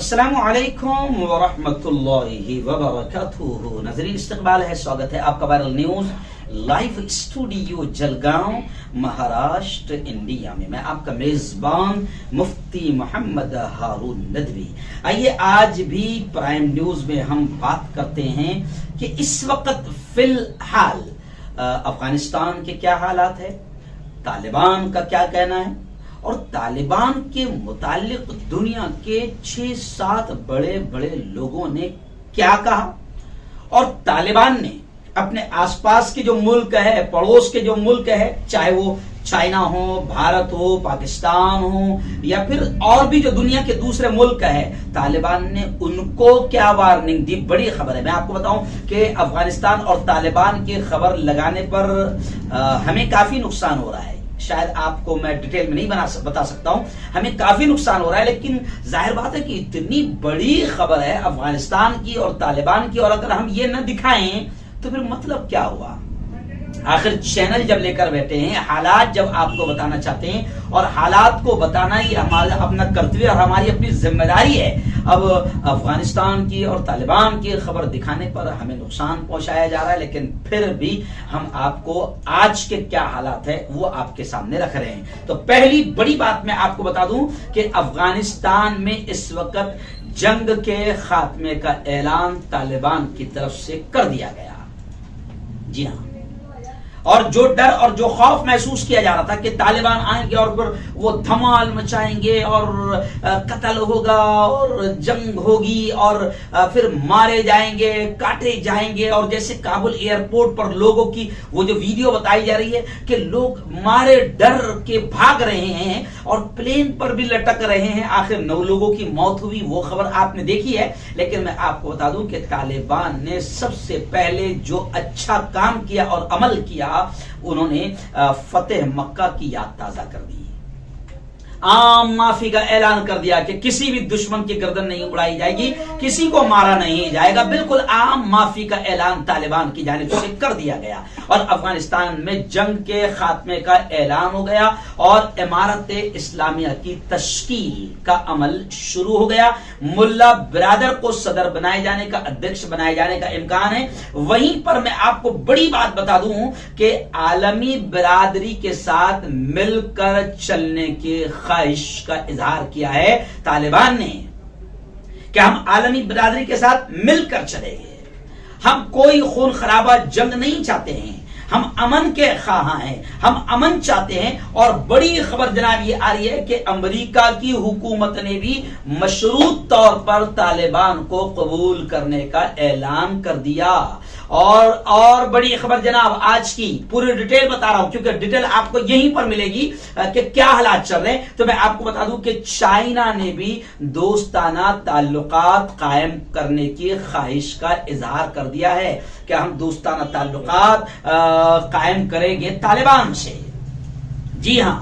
अस्सलामुअलैकुम वरहमतुल्लाहि वबरकातुहू। नाज़रीन इस्तकबाल है, स्वागत है आपका viral news live studio Jalgaon Maharashtra India में। मैं आपका मेजबान मुफ्ती मोहम्मद हारून नदवी। आइए आज भी प्राइम न्यूज में हम बात करते हैं कि इस वक्त फिलहाल अफगानिस्तान के क्या हालात है, तालिबान का क्या कहना है और तालिबान के मुतालिक दुनिया के 6-7 बड़े बड़े लोगों ने क्या कहा और तालिबान ने अपने आसपास के जो मुल्क है, पड़ोस के जो मुल्क है, चाहे वो चाइना हो, भारत हो, पाकिस्तान हो या फिर और भी जो दुनिया के दूसरे मुल्क है, तालिबान ने उनको क्या वार्निंग दी। बड़ी खबर है। मैं आपको बताऊं कि अफगानिस्तान और तालिबान की खबर लगाने पर हमें काफी नुकसान हो रहा है। शायद आपको मैं डिटेल में नहीं बता सकता हूं, हमें काफी नुकसान हो रहा है, लेकिन जाहिर बात है कि इतनी बड़ी खबर है अफगानिस्तान की और तालिबान की, और अगर हम ये न दिखाएं तो फिर मतलब क्या हुआ। आखिर चैनल जब लेकर बैठे हैं, हालात जब आपको बताना चाहते हैं और हालात को बताना ही हमारा अपना कर्तव्य और हमारी अपनी जिम्मेदारी है। अब अफगानिस्तान की और तालिबान की खबर दिखाने पर हमें नुकसान पहुंचाया जा रहा है, लेकिन फिर भी हम आपको आज के क्या हालात है वो आपके सामने रख रहे हैं। तो पहली बड़ी बात मैं आपको बता दूं कि अफगानिस्तान में इस वक्त जंग के खात्मे का ऐलान तालिबान की तरफ से कर दिया गया। जी हाँ, और जो डर और जो खौफ महसूस किया जा रहा था कि तालिबान आएंगे और फिर वो धमाल मचाएंगे और कत्ल होगा और जंग होगी और फिर मारे जाएंगे, काटे जाएंगे, और जैसे काबुल एयरपोर्ट पर लोगों की वो जो वीडियो बताई जा रही है कि लोग मारे डर के भाग रहे हैं और प्लेन पर भी लटक रहे हैं। आखिर 9 लोगों की मौत हुई, वो खबर आपने देखी है। लेकिन मैं आपको बता दूं कि तालिबान ने सबसे पहले जो अच्छा काम किया और अमल किया, उन्होंने फतेह मक्का की याद ताजा कर दी, आम माफी का ऐलान कर दिया कि किसी भी दुश्मन की गर्दन नहीं उड़ाई जाएगी, किसी को मारा नहीं जाएगा। बिल्कुल आम माफी का ऐलान तालिबान की जानिब से कर दिया गया और अफगानिस्तान में जंग के खात्मे का ऐलान हो गया और इमारत इस्लामिया की तश्कील का अमल शुरू हो गया। मुल्ला बिरादर को सदर बनाए जाने का, अध्यक्ष बनाए जाने का इम्कान है। वहीं पर मैं आपको बड़ी बात बता दूं कि आलमी बिरादरी के साथ मिलकर चलने के ख्वाहिश का इजहार किया है तालिबान ने कि हम आलमी बिरादरी के साथ मिलकर चलेंगे। हम कोई खून खराबा जंग नहीं चाहते हैं, हम अमन के ख्वाह हैं, हम अमन चाहते हैं। और बड़ी खबर जनाब ये आ रही है कि अमेरिका की हुकूमत ने भी मशरूत तौर पर तालिबान को कबूल करने का ऐलान कर दिया। और बड़ी खबर जनाब आज की, पूरी डिटेल बता रहा हूं क्योंकि डिटेल आपको यहीं पर मिलेगी कि क्या हालात चल रहे हैं। तो मैं आपको बता दूं कि चाइना ने भी दोस्ताना ताल्लुकात कायम करने की ख्वाहिश का इजहार कर दिया है कि हम दोस्ताना ताल्लुकात कायम करेंगे तालिबान से। जी हां,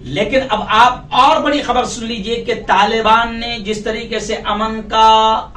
लेकिन अब आप और बड़ी खबर सुन लीजिए कि तालिबान ने जिस तरीके से अमन का,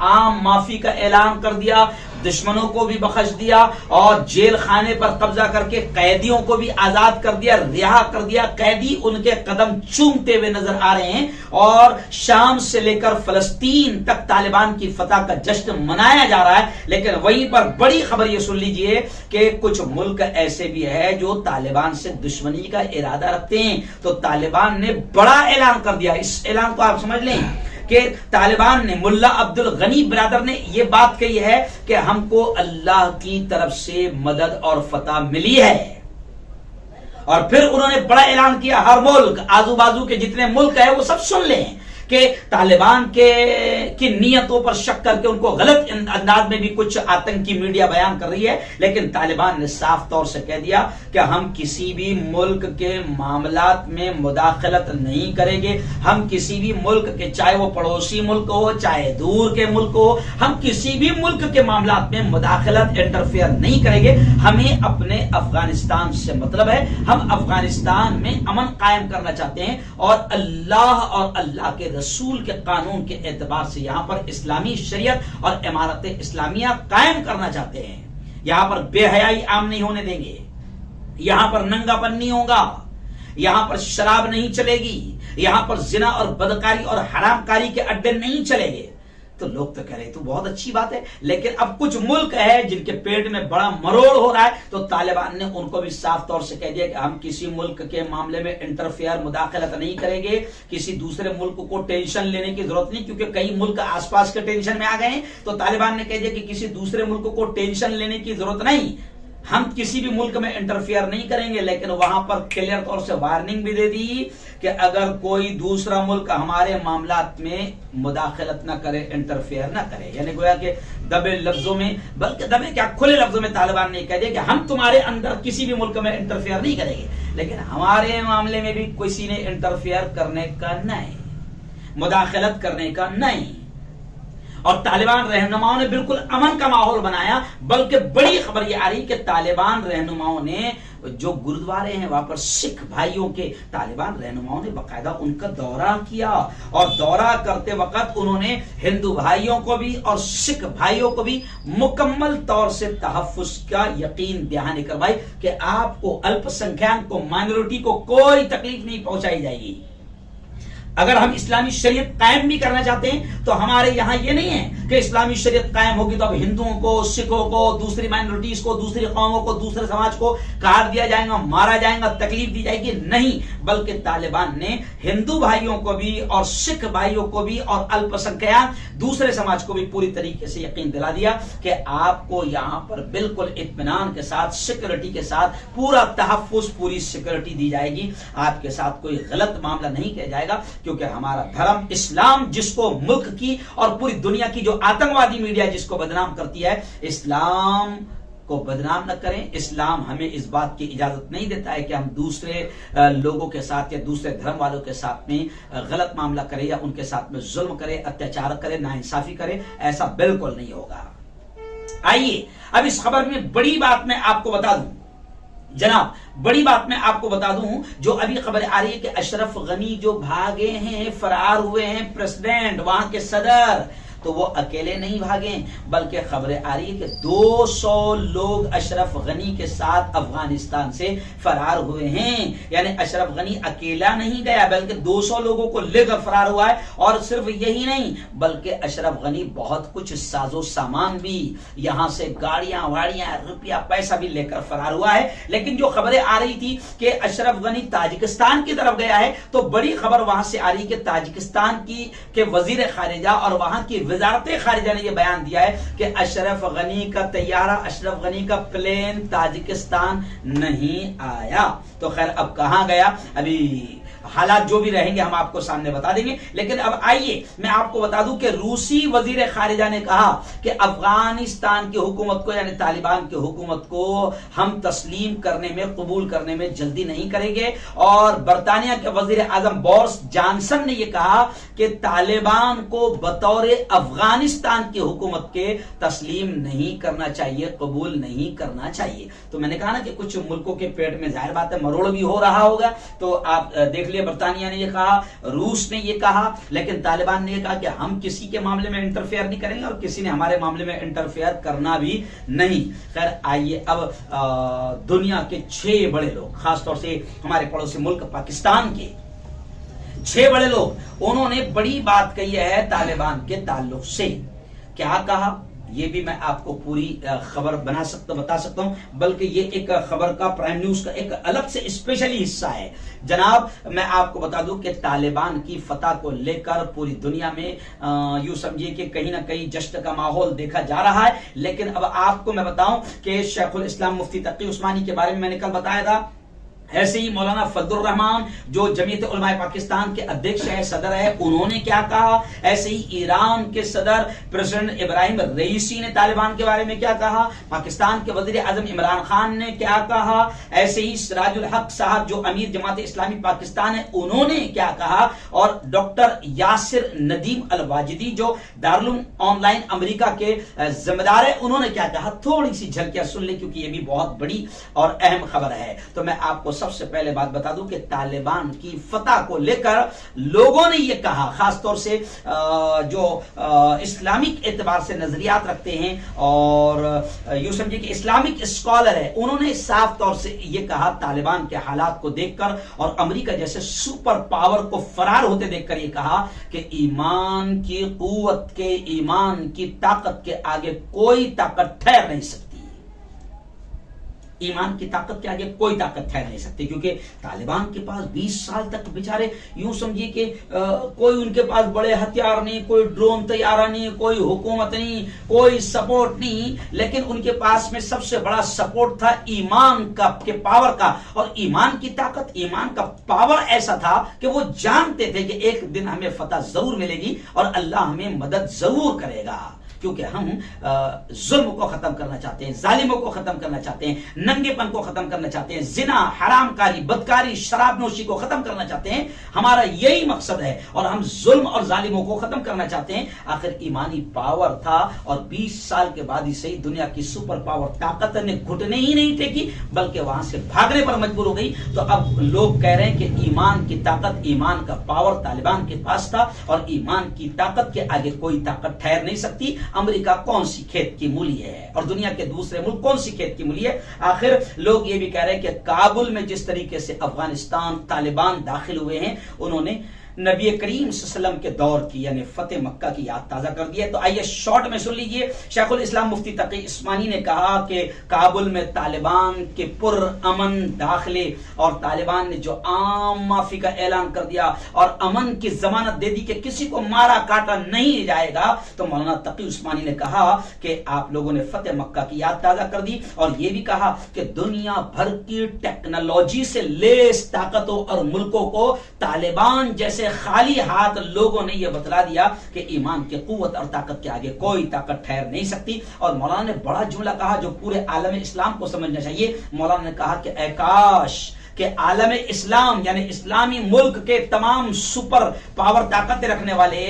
आम माफी का ऐलान कर दिया, दुश्मनों को भी बख्श दिया और जेल खाने पर कब्जा करके कैदियों को भी आजाद कर दिया, रिहा कर दिया। कैदी उनके कदम चूमते हुए नजर आ रहे हैं और शाम से लेकर फलस्तीन तक तालिबान की फतह का जश्न मनाया जा रहा है। लेकिन वहीं पर बड़ी खबर ये सुन लीजिए कि कुछ मुल्क ऐसे भी है जो तालिबान से दुश्मनी का इरादा रखते हैं। तो तालिबान ने बड़ा ऐलान कर दिया। इस ऐलान को आप समझ लें कि तालिबान ने, मुल्ला अब्दुल गनी बिरादर ने यह बात कही है कि हमको अल्लाह की तरफ से मदद और फतह मिली है। और फिर उन्होंने बड़ा ऐलान किया, हर मुल्क, आजू बाजू के जितने मुल्क है वो सब सुन लें कि तालिबान की नीयतों पर शक करके उनको गलत अंदाज में भी कुछ आतंकी मीडिया बयान कर रही है। लेकिन तालिबान ने साफ तौर से कह दिया कि हम किसी भी मुल्क के मामलात में मुदाखलत नहीं करेंगे। हम किसी भी मुल्क के, चाहे वो पड़ोसी मुल्क हो, चाहे दूर के मुल्क हो, हम किसी भी मुल्क के मामलात में मुदाखलत, इंटरफेयर नहीं करेंगे। हमें अपने अफगानिस्तान से मतलब है, हम अफगानिस्तान में अमन कायम करना चाहते हैं और अल्लाह और अल्लाह के रसूल के कानून के एतबार से यहां पर इस्लामी शरीयत और इमारत इस्लामिया कायम करना चाहते हैं। यहां पर बेहयाई आम नहीं होने देंगे, यहां पर नंगापन नहीं होगा, यहां पर शराब नहीं चलेगी, यहां पर जिना और बदकारी और हरामकारी के अड्डे नहीं चलेंगे। तो लोग तो कह रहे तो बहुत अच्छी बात है, लेकिन अब कुछ मुल्क है जिनके पेट में बड़ा मरोड़ हो रहा है, तो तालिबान ने उनको भी साफ तौर से कह दिया कि हम किसी मुल्क के मामले में इंटरफेयर मुदाखलत नहीं करेंगे, किसी दूसरे मुल्क को टेंशन लेने की जरूरत नहीं, क्योंकि कई मुल्क आसपास के टेंशन में आ गए हैं। तो तालिबान ने कह दिया कि किसी दूसरे मुल्क को टेंशन लेने की जरूरत नहीं, हम किसी भी मुल्क में इंटरफेयर नहीं करेंगे। लेकिन वहां पर क्लियर तौर से वार्निंग भी दे दी कि अगर कोई दूसरा मुल्क हमारे मामलात में मुदाखलत न करे, इंटरफेयर न करे, यानी गोया कि दबे लफ्जों में, बल्कि दबे क्या खुले लफ्जों में तालिबान ने कह दिया कि हम तुम्हारे अंदर किसी भी मुल्क में इंटरफेयर नहीं करेंगे, लेकिन हमारे मामले में भी किसी ने इंटरफेयर करने का नहीं, मुदाखलत करने का नहीं। और तालिबान रहनुमाओं ने बिल्कुल अमन का माहौल बनाया। बल्कि बड़ी खबर यह आ रही कि तालिबान रहनुमाओं ने जो गुरुद्वारे हैं वहां पर सिख भाइयों के, तालिबान रहनुमाओं ने बाकायदा उनका दौरा किया, और दौरा करते वक्त उन्होंने हिंदू भाइयों को भी और सिख भाइयों को भी मुकम्मल तौर से तहफ्फुज का यकीन दहानी करवाई कि आपको, अल्पसंख्यक को, माइनॉरिटी को कोई तकलीफ नहीं पहुंचाई जाएगी। अगर हम इस्लामी शरीयत कायम भी करना चाहते हैं तो हमारे यहां यह नहीं है कि इस्लामी शरीयत कायम होगी तो अब हिंदुओं को, सिखों को, दूसरी माइनॉरिटीज को, दूसरी कौमों को, दूसरे समाज को काट दिया जाएगा, मारा जाएगा, तकलीफ दी जाएगी, नहीं। बल्कि तालिबान ने हिंदू भाइयों को भी और सिख भाइयों को भी और अल्पसंख्यक दूसरे समाज को भी पूरी तरीके से यकीन दिला दिया कि आपको यहां पर बिल्कुल इत्मीनान के साथ, सिक्योरिटी के साथ पूरा तहफ्फुज, पूरी सिक्योरिटी दी जाएगी। आपके साथ कोई गलत मामला नहीं किया जाएगा, क्योंकि हमारा धर्म इस्लाम, जिसको मुल्क की और पूरी दुनिया की जो आतंकवादी मीडिया जिसको बदनाम करती है, इस्लाम को बदनाम न करें। इस्लाम हमें इस बात की इजाजत नहीं देता है कि हम दूसरे लोगों के साथ या दूसरे धर्म वालों के साथ में गलत मामला करें या उनके साथ में जुल्म करें, अत्याचार करें, नाइंसाफी करें, ऐसा बिल्कुल नहीं होगा। आइए अब इस खबर में बड़ी बात मैं आपको बता दूं जनाब, बड़ी बात मैं आपको बता दूं, जो अभी खबर आ रही है कि अशरफ गनी जो भागे हैं, फरार हुए हैं प्रेसिडेंट, वहां के सदर, तो वो अकेले नहीं भागे, बल्कि खबरें आ रही है कि 200 लोग अशरफ गनी के साथ अफगानिस्तान से फरार हुए हैं। यानी अशरफ गनी अकेला नहीं गया, बल्कि 200 लोगों को लेकर फरार हुआ है। और सिर्फ यही नहीं, बल्कि अशरफ गनी बहुत कुछ साजो सामान भी, यहां से गाड़ियां वाड़ियां, रुपया पैसा भी लेकर फरार हुआ है। लेकिन जो खबरें आ रही थी कि अशरफ गनी ताजिकिस्तान की तरफ गया है, तो बड़ी खबर वहां से आ रही कि ताजिकिस्तान के वजीर खारिजा और वहां की वजारत खारिजा ने यह बयान दिया है कि अशरफ गनी का तैयारा, अशरफ गनी का प्लेन ताजिकिस्तान नहीं आया। तो खैर अब कहां गया, अभी हालात जो भी रहेंगे हम आपको सामने बता देंगे। लेकिन अब आइए मैं आपको बता दूं कि रूसी वजीर खारिजा ने कहा कि अफगानिस्तान की हुकूमत को, यानी तालिबान की हुकूमत को हम तस्लीम करने में, कबूल करने में जल्दी नहीं करेंगे। और बरतानिया के वजीर आजम बोरिस जॉनसन ने यह कहा कि तालिबान को बतौर अफगानिस्तान की हुकूमत के तस्लीम नहीं करना चाहिए, कबूल नहीं करना चाहिए। तो मैंने कहा ना कि कुछ मुल्कों के पेट में जाहिर बात है मरोड़ भी हो रहा होगा, तो आप देख लिया, बरतानिया ने यह कहा, रूस ने यह कहा, लेकिन तालिबान ने यह कहा कि हम किसी के मामले में इंटरफेयर नहीं करेंगे और किसी ने हमारे मामले में इंटरफेयर करना भी नहीं। खैर आइए अब दुनिया के 6 बड़े लोग, खासतौर से हमारे पड़ोसी मुल्क पाकिस्तान के 6 बड़े लोग, उन्होंने बड़ी बात कही है तालिबान के ताल्लुक से। क्या कहा ये भी मैं आपको पूरी खबर बता सकता हूं, बल्कि ये एक खबर का, प्राइम न्यूज का एक अलग से स्पेशली हिस्सा है। जनाब मैं आपको बता दूं कि तालिबान की फतह को लेकर पूरी दुनिया में यूं समझिए कि कहीं ना कहीं जश्न का माहौल देखा जा रहा है। लेकिन अब आपको मैं बताऊं कि शेखुल इस्लाम मुफ्ती तकी उस्मानी के बारे में मैंने कल बताया था, ऐसे ही मौलाना फजलुर रहमान जो जमीयत उलमाए पाकिस्तान के अध्यक्ष है, सदर है, उन्होंने क्या कहा। ऐसे ही ईरान के सदर प्रेसिडेंट इब्राहिम रईसी ने तालिबान के बारे में क्या कहा। पाकिस्तान के वजीर आजम इमरान खान ने क्या कहा। ऐसे ही सिराजुल हक साहब जो अमीर जमात इस्लामी पाकिस्तान है, उन्होंने क्या कहा। और डॉक्टर यासिर नदीम अल वाजिदी जो दारुल ऑनलाइन अमेरिका के जिम्मेदार है, उन्होंने क्या कहा। थोड़ी सी झलकियां सुन ले, क्योंकि ये भी बहुत बड़ी और अहम खबर है। तो मैं आपको सबसे पहले बात बता दूं कि तालिबान की फतह को लेकर लोगों ने यह कहा, खासतौर से जो इस्लामिक एतबार से नजरियात रखते हैं और यूं समझिए कि इस्लामिक स्कॉलर है, उन्होंने साफ तौर से यह कहा तालिबान के हालात को देखकर और अमेरिका जैसे सुपर पावर को फरार होते देखकर यह कहा कि ईमान की कुव्वत के, ईमान की ताकत के आगे कोई ताकत ठहर नहीं सकती। ईमान की ताकत के आगे कोई ताकत ठहर नहीं सकती, क्योंकि तालिबान के पास 20 साल तक बेचारे यूं समझिए कि कोई उनके पास बड़े हथियार नहीं, कोई ड्रोन तैयारा नहीं, कोई हुकूमत नहीं, कोई सपोर्ट नहीं, लेकिन उनके पास में सबसे बड़ा सपोर्ट था ईमान का, के पावर का। और ईमान की ताकत, ईमान का पावर ऐसा था कि वो जानते थे कि एक दिन हमें फतह जरूर मिलेगी और अल्लाह हमें मदद जरूर करेगा, क्योंकि हम जुल्म को खत्म करना चाहते हैं, जालिमों को खत्म करना चाहते हैं, नंगेपन को खत्म करना चाहते हैं, जिना, हरामकारी, बदकारी, शराबनोशी को खत्म करना चाहते हैं। हमारा यही मकसद है और हम जुल्म और जालिमों को खत्म करना चाहते हैं। आखिर ईमानी पावर था और 20 साल के बाद ही सही दुनिया की सुपर पावर ताकत ने घुटने ही नहीं टेकी, बल्कि वहां से भागने पर मजबूर हो गई। तो अब लोग कह रहे हैं कि ईमान की ताकत, ईमान का पावर तालिबान के पास था और ईमान की ताकत के आगे कोई ताकत ठहर नहीं सकती। अमेरिका कौन सी खेत की मूली है और दुनिया के दूसरे मुल्क कौन सी खेत की मूली है। आखिर लोग ये भी कह रहे हैं कि काबुल में जिस तरीके से अफगानिस्तान तालिबान दाखिल हुए हैं, उन्होंने नबी करीम सल्लल्लाहु अलैहि वसल्लम के दौर की यानी फतेह मक्का की याद ताजा कर दी है। तो आइए शॉर्ट में सुन लीजिए। शेखुल इस्लाम मुफ्ती तकी उस्मानी ने कहा कि काबुल में तालिबान के पुरअमन दाखिले और तालिबान ने जो आम माफी का ऐलान कर दिया और अमन की जमानत दे दी कि किसी को मारा काटा नहीं जाएगा, तो मौलाना तकी उस्मानी ने कहा कि आप लोगों ने फतेह मक्का की याद ताजा कर दी और यह भी कहा कि दुनिया भर की टेक्नोलॉजी से लेस ताकतों और मुल्कों को तालिबान जैसे खाली हाथ लोगों ने यह बतला दिया कि ईमान की कुव्वत और ताकत के आगे कोई ताकत ठहर नहीं सकती। और मौलाना ने बड़ा जुमला कहा जो पूरे आलम इस्लाम को समझना चाहिए। मौलाना ने कहा कि काश के आलम इस्लाम यानी इस्लामी मुल्क के तमाम सुपर पावर ताकत रखने वाले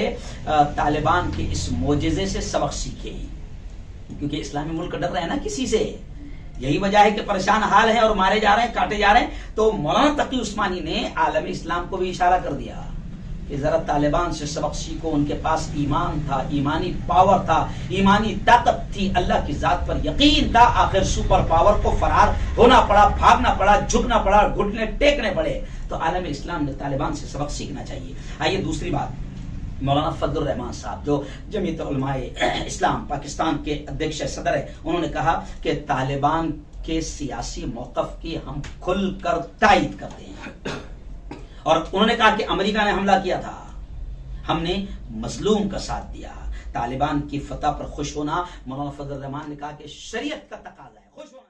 तालिबान के इस मोजिजे से सबक सीखे, क्योंकि इस्लामी मुल्क डर रहे हैं ना किसी से। यही वजह है कि परेशान हाल है और मारे जा रहे हैं, काटे जा रहे हैं। तो मौलाना तकी उस्मानी ने आलम इस्लाम को भी इशारा कर दिया कि जरा तालिबान से सबक सीखो। उनके पास ईमान था, ईमानी पावर था, ईमानी ताकत थी, अल्लाह की जात पर यकीन था। आखिर सुपर पावर को फरार होना पड़ा, भागना पड़ा, झुकना पड़ा, घुटने टेकने पड़े। तो आलम इस्लाम ने तालिबान से सबक सीखना चाहिए। आइए दूसरी बात, मौलाना फजलुर रहमान साहब जो जमीयत उलमाए इस्लाम पाकिस्तान के अध्यक्ष सदर है, उन्होंने कहा कि तालिबान के सियासी मौकफ की हम खुलकर तायीद करते हैं। और उन्होंने कहा कि अमेरिका ने हमला किया था, हमने मजलूम का साथ दिया। तालिबान की फतह पर खुश होना, मौलाना फजलुर रहमान ने कहा कि शरीयत का तकाजा है खुश होना।